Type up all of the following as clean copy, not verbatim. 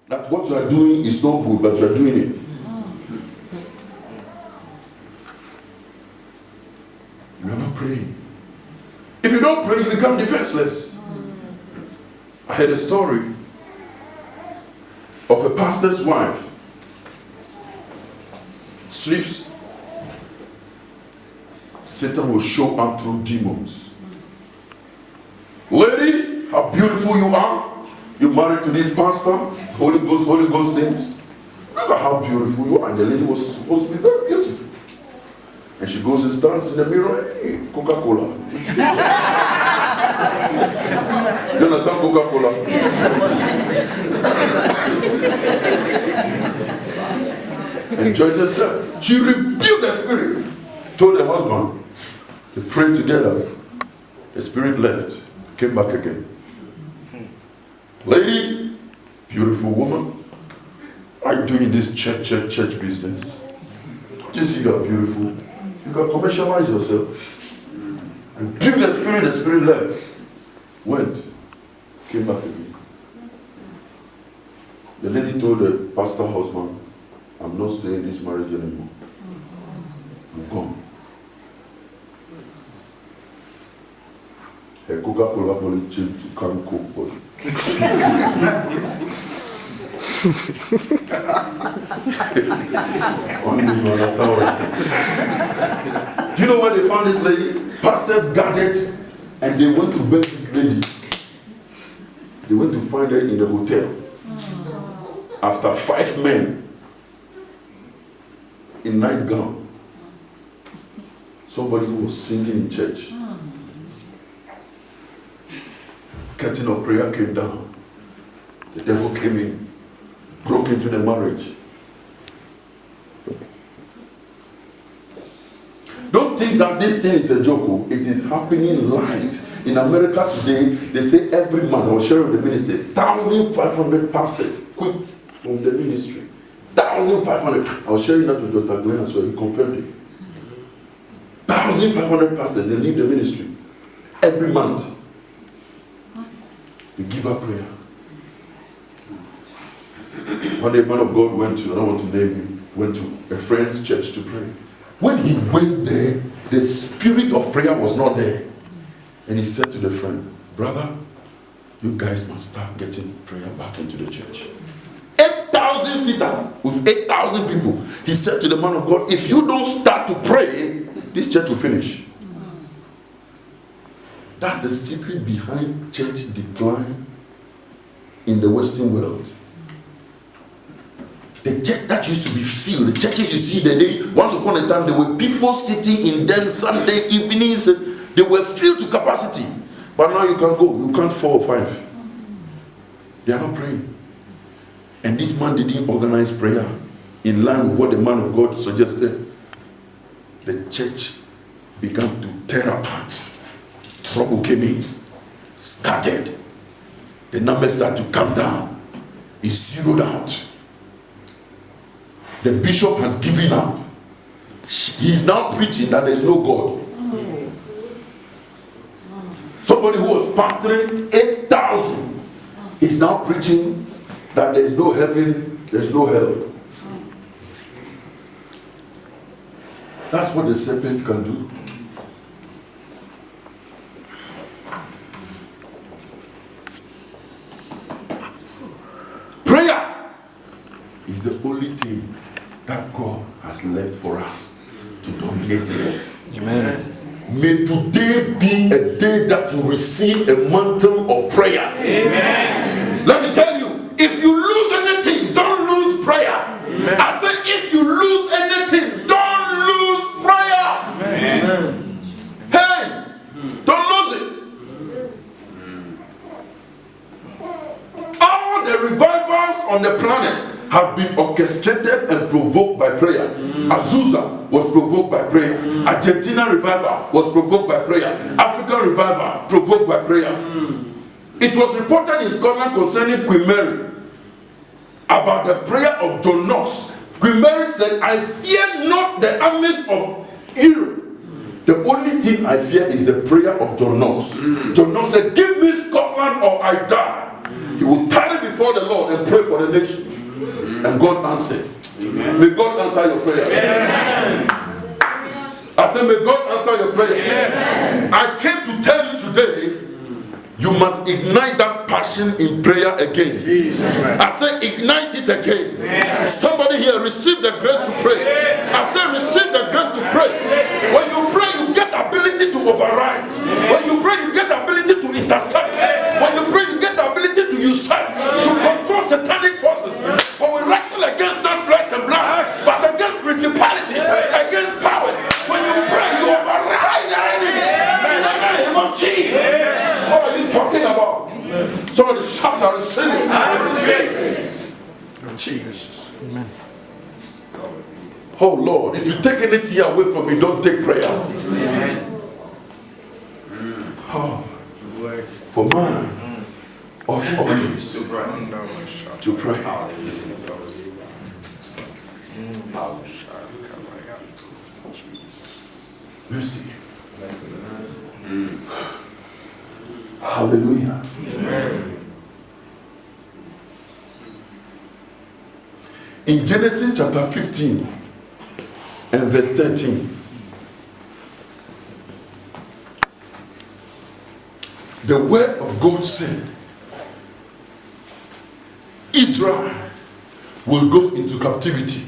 that what you are doing is not good, but you are doing it. You are not praying. If you don't pray, you become defenseless. I heard a story of a pastor's wife sleeps. Satan will show up through demons. Lady, how beautiful you are. You married to this pastor, Holy Ghost things. Look at how beautiful you are. And the lady was supposed to be very beautiful. And she goes and stands in the mirror. Hey, Coca-Cola. You understand Coca-Cola? Enjoys herself. She rebuked the spirit. Told the husband. They prayed together. The spirit left. Came back again. Lady, beautiful woman, are you doing this church business? Don't you see you are beautiful? You can commercialize yourself. Rebuke the spirit left. Went. Came back again. The lady told the pastor husband, I'm not staying in this marriage anymore. I'm gone. Her Coca-Cola bottle changed to can Coke bottle. Only you understand what I'm saying. Do you know where they found this lady? Pastors gathered and they went to beg this lady. They went to find her in the hotel. After 5 men in nightgown, somebody who was singing in church. Curtain of prayer came down. The devil came in, broke into the marriage. Don't think that this thing is a joke. It is happening live. In America today, they say every month, I was sharing with the ministry, 1,500 pastors quit from the ministry. 1,500. I was sharing that with Dr. Glenn as well. He confirmed it. 1,500 pastors, they leave the ministry every month. They give up prayer. One day, a man of God went to, I don't want to name him, went to a friend's church to pray. When he went there, the spirit of prayer was not there. And he said to the friend, brother, you guys must start getting prayer back into the church. 8,000 seater with 8,000 people. He said to the man of God, if you don't start to pray, this church will finish. That's the secret behind church decline in the Western world. The church that used to be filled, the churches you see the day, once upon a time there were people sitting in them Sunday evenings, they were filled to capacity. But now you can't go, you can't 4 or 5. They are not praying. And this man didn't organize prayer in line with what the man of God suggested. The church began to tear apart. Trouble came in, scattered. The numbers started to come down. It's zeroed out. The bishop has given up. He is now preaching that there is no God. Somebody who was pastoring 8,000 is now preaching that there is no heaven, there is no hell. That's what the serpent can do. Prayer is the only thing that God has left for us to dominate the earth. Amen. May today be a day that you receive a mantle of prayer. Amen. Let me tell you, if you lose anything, don't lose prayer. Amen. I say, if you lose anything, don't lose prayer. Amen. Hey, don't lose it. All the revivals on the planet have been orchestrated and provoked by prayer. Azusa was provoked by prayer. Argentina revival was provoked by prayer. African revival provoked by prayer. It was reported in Scotland concerning Queen Mary about the prayer of John Knox. Queen Mary said, I fear not the armies of Europe. The only thing I fear is the prayer of John Knox. John Knox said, give me Scotland or I die. You will tarry before the Lord and pray for the nation. And God answered. May God answer your prayer. I said, may God answer your prayer. I came to tell you today, you must ignite that passion in prayer again. I said, ignite it again. Somebody here, receive the grace to pray. I said, receive the grace to pray. When you pray, you get the ability to override. When you pray, you get the ability to intercept. When you pray, you get the ability to usurp, to control satanic forces. For we wrestle against not flesh and blood, but against principalities, against powers. When you pray, you override the enemy. In the name of Jesus. What are you talking about? Somebody shout, I receive it. I receive it. Jesus. Amen. Oh Lord, if you take anything away from me, don't take prayer. Amen. Oh, for man, always to pray. Mercy. Hallelujah. Amen. In Genesis chapter 15 and verse 13, the word of God said, Israel will go into captivity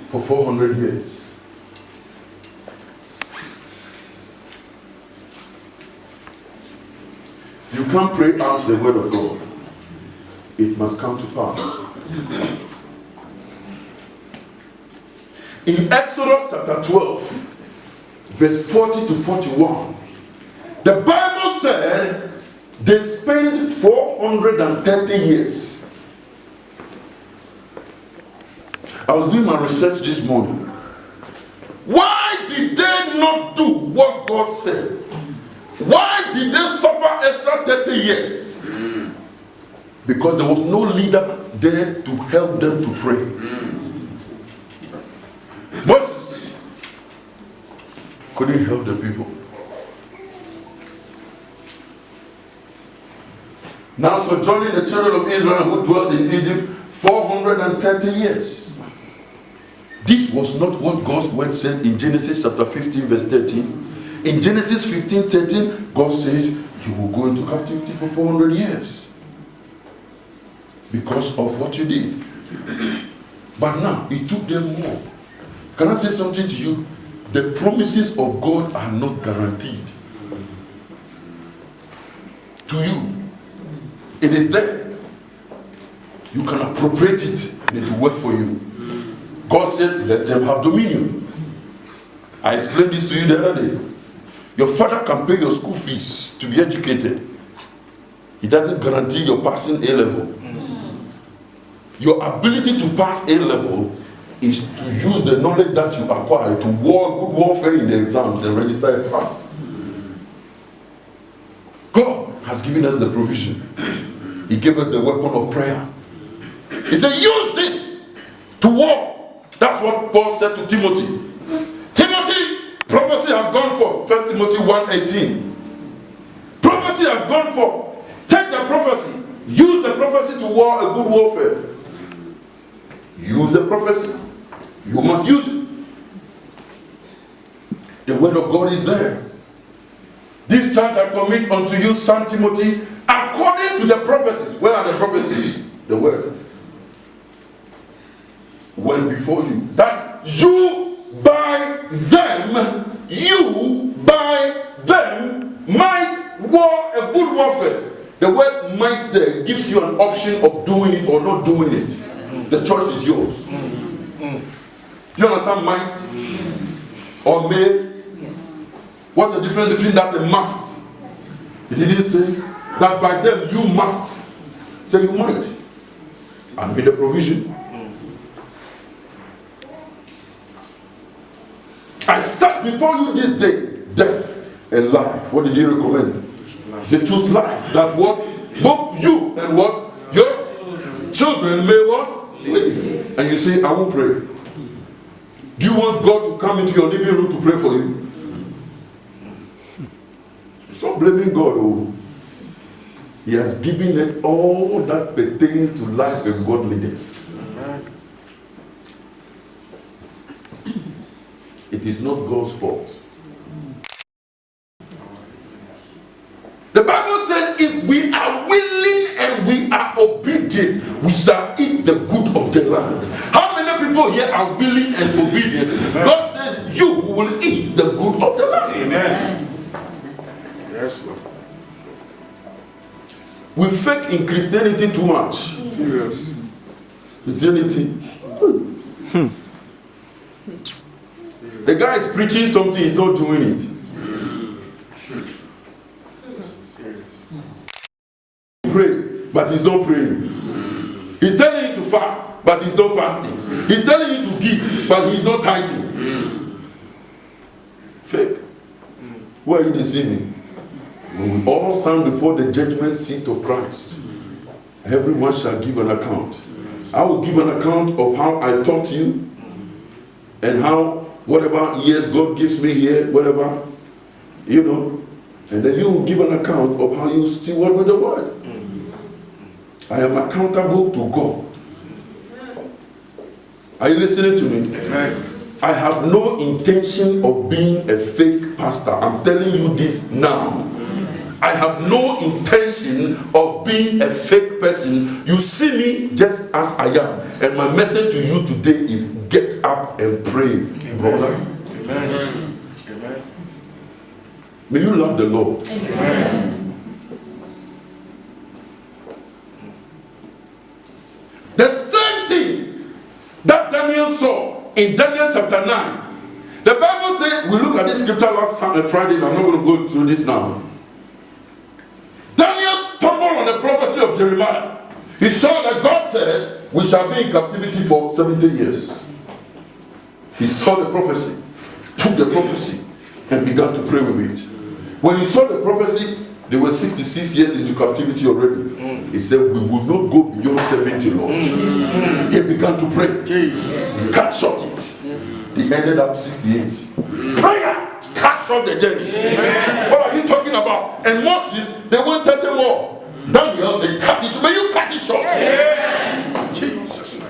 for 400 years. You can't pray out the word of God. It must come to pass. In Exodus chapter 12, verse 40 to 41, the Bible said they spent 430 years. I was doing my research this morning. Why did they not do what God said? Why did they suffer extra 30 years? Because there was no leader there to help them to pray. Moses couldn't help the people. Now sojourning the children of Israel who dwelt in Egypt 430 years. This was not what God's word said in Genesis chapter 15 verse 13. In Genesis 15:13, God says, you will go into captivity for 400 years. Because of what you did. But now, it took them more. Can I say something to you? The promises of God are not guaranteed. To you. It is there. You can appropriate it and it will work for you. God said, let them have dominion. I explained this to you the other day. Your father can pay your school fees to be educated. He doesn't guarantee your passing A level. Your ability to pass A level is to use the knowledge that you acquire to war good warfare in the exams and register a pass. God has given us the provision. He gave us the weapon of prayer. He said, use this to war. That's what Paul said to Timothy. Timothy, prophecy has gone for 1 Timothy 1:18. Prophecy has gone for. Take the prophecy. Use the prophecy to war a good warfare. Use the prophecy. You must use it. The word of God is there. This charge I commit unto you, son Timothy, according to the prophecies. Where are the prophecies? The word. Went before you. That you by them might war a good warfare. The word might there gives you an option of doing it or not doing it. The choice is yours. Do you understand might or may? What's the difference between that and must? He didn't say that by them you must. Say you might. And be the provision. I set before you this day death and life. What did he recommend? He said choose life. That what? Both you and what? Your children may what? Live. And you say, I won't pray. Do you want God to come into your living room to pray for you? Stop blaming God. Oh. He has given it all that pertains to life and godliness. It is not God's fault. The Bible says if we are willing and we are obedient, we shall eat the good of the land. How many people here are willing and obedient? God says you will eat the good of the land. Amen. Yes, Lord. We fake in Christianity too much. Serious. Christianity. The guy is preaching something, he's not doing it. Pray, but he's not praying. He's telling you to fast, but he's not fasting. He's telling you to give, but he's not tithing. Fake. Who are you deceiving? When we all stand before the judgment seat of Christ, everyone shall give an account. I will give an account of how I taught you and how whatever years God gives me here, whatever, you know, and then you will give an account of how you steward with the word. I am accountable to God. Are you listening to me? I have no intention of being a fake pastor. I'm telling you this now. I have no intention of being a fake person. You see me just as I am. And my message to you today is get up and pray, brother. Amen. Amen. May you love the Lord. Amen. The same thing that Daniel saw in Daniel chapter 9. The Bible says, we look at this scripture last Friday, and I'm not going to go through this now. Daniel stumbled on the prophecy of Jeremiah. He saw that God said, we shall be in captivity for 70 years. He saw the prophecy, took the prophecy, and began to pray with it. When he saw the prophecy, they were 66 years into captivity already. He said, we will not go beyond 70, Lord. He began to pray. He cut short it. He ended up 68. Prayer cut short the journey. What are you talking about? And Moses, they went 30 more. Daniel, they cut it. May you cut it short. Jesus.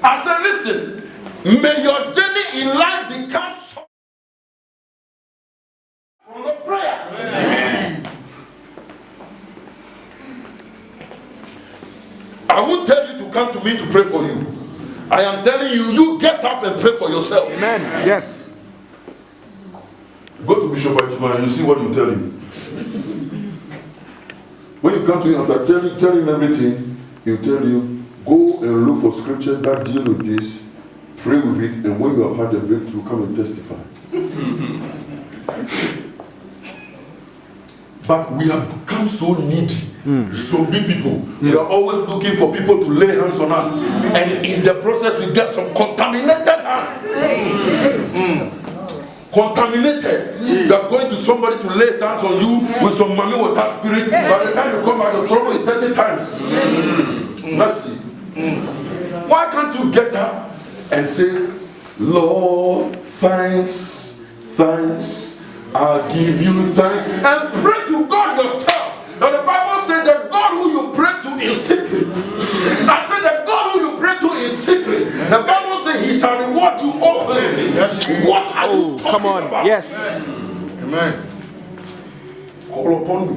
I said, listen, may your journey in life be cut short. On the prayer. Amen. I won't tell you to come to me to pray for you. I am telling you, you get up and pray for yourself. Amen. Yes. Go to Bishop Ajima and you see what you tell him. When you come to him after tell him everything, he'll tell you, go and look for scriptures that deal with this, pray with it, and when you have had a breakthrough, come and testify. But we have become so needy, so big people. We are always looking for people to lay hands on us. And in the process, we get some contaminated hands. Contaminated. You are going to somebody to lay hands on you with some mommy water spirit. By the time you come out, the trouble is 30 times. Mercy. Why can't you get up and say, Lord, thanks, I'll give you thanks, and pray to God yourself. Now the Bible said the God who you pray to in secret. I said the God who you pray to in secret. The Bible said he shall reward you openly. What are you talking about? Yes. Amen. Call upon me.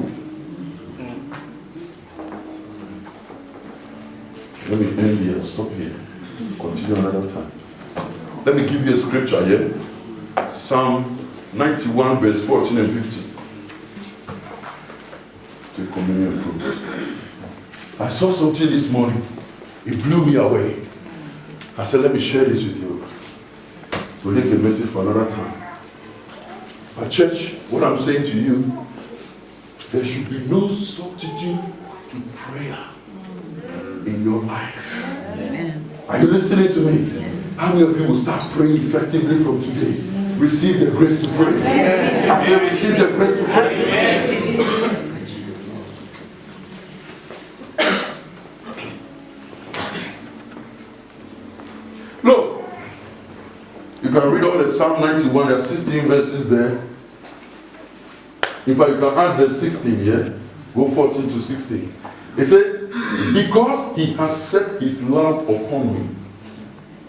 Let me end here. Stop here. Continue another time. Let me give you a scripture here. Psalm 91 verse 14 and 15. Take communion fruits. I saw something this morning. It blew me away. I said, let me share this with you. We'll leave the message for another time. But church, what I'm saying to you, there should be no substitute to prayer in your life. Are you listening to me? Yes. How many of you will start praying effectively from today? Receive the grace to pray. I say receive the grace to pray. Look, you can read all the Psalm 91, there are 16 verses there. In fact, you can add the 16 here. Go 14 to 16. He said, because he has set his love upon me.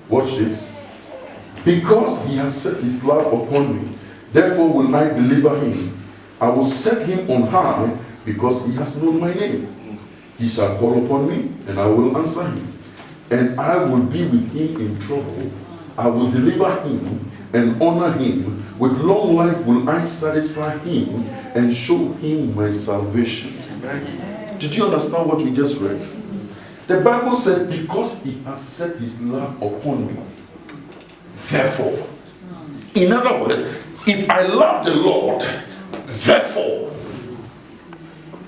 Watch this. Because he has set his love upon me, therefore will I deliver him. I will set him on high, because he has known my name. He shall call upon me, and I will answer him. And I will be with him in trouble. I will deliver him and honor him. With long life will I satisfy him and show him my salvation. Did you understand what we just read? The Bible said, because he has set his love upon me, therefore. In other words, if I love the Lord, therefore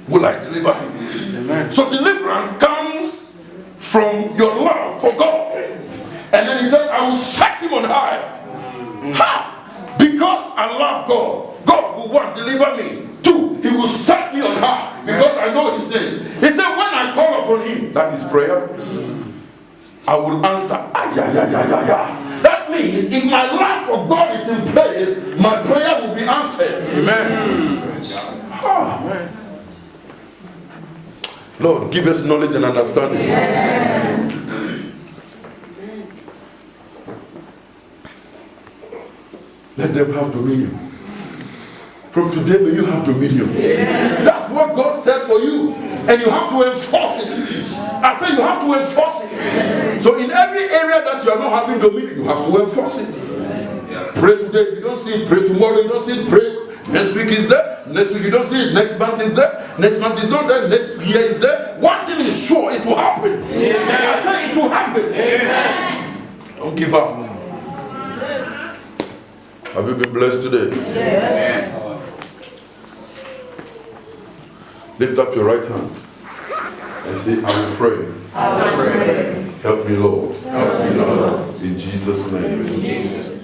will I deliver him. Amen. So deliverance comes from your love for God. And then he said, I will set him on high. Ha! Because I love God, God will one, deliver me. Two, he will set me on high because I know his name. He said, when I call upon him, that is prayer, I will answer. That means if my love for God is in place, my prayer will be answered. Amen. Ah. Lord, give us knowledge and understanding. Yeah. Let them have dominion. From today, may you have dominion. Yeah. That's what God said for you. And you have to enforce it. I say you have to enforce it. Yeah. So in every area that you are not having dominion, you have to enforce it. Yeah. Pray today. If you don't see it, pray tomorrow. If you don't see it, pray. Next week is there. Next week you don't see it. Next month is there. Next month is not there. Next year is there. One thing is sure, it will happen. Yeah. I say it will happen. Yeah. Don't give up. Have you been blessed today? Yes. Lift up your right hand and say, I will pray. I will pray. Help me, Lord. Help me, Lord. In Jesus' name. In Jesus' name.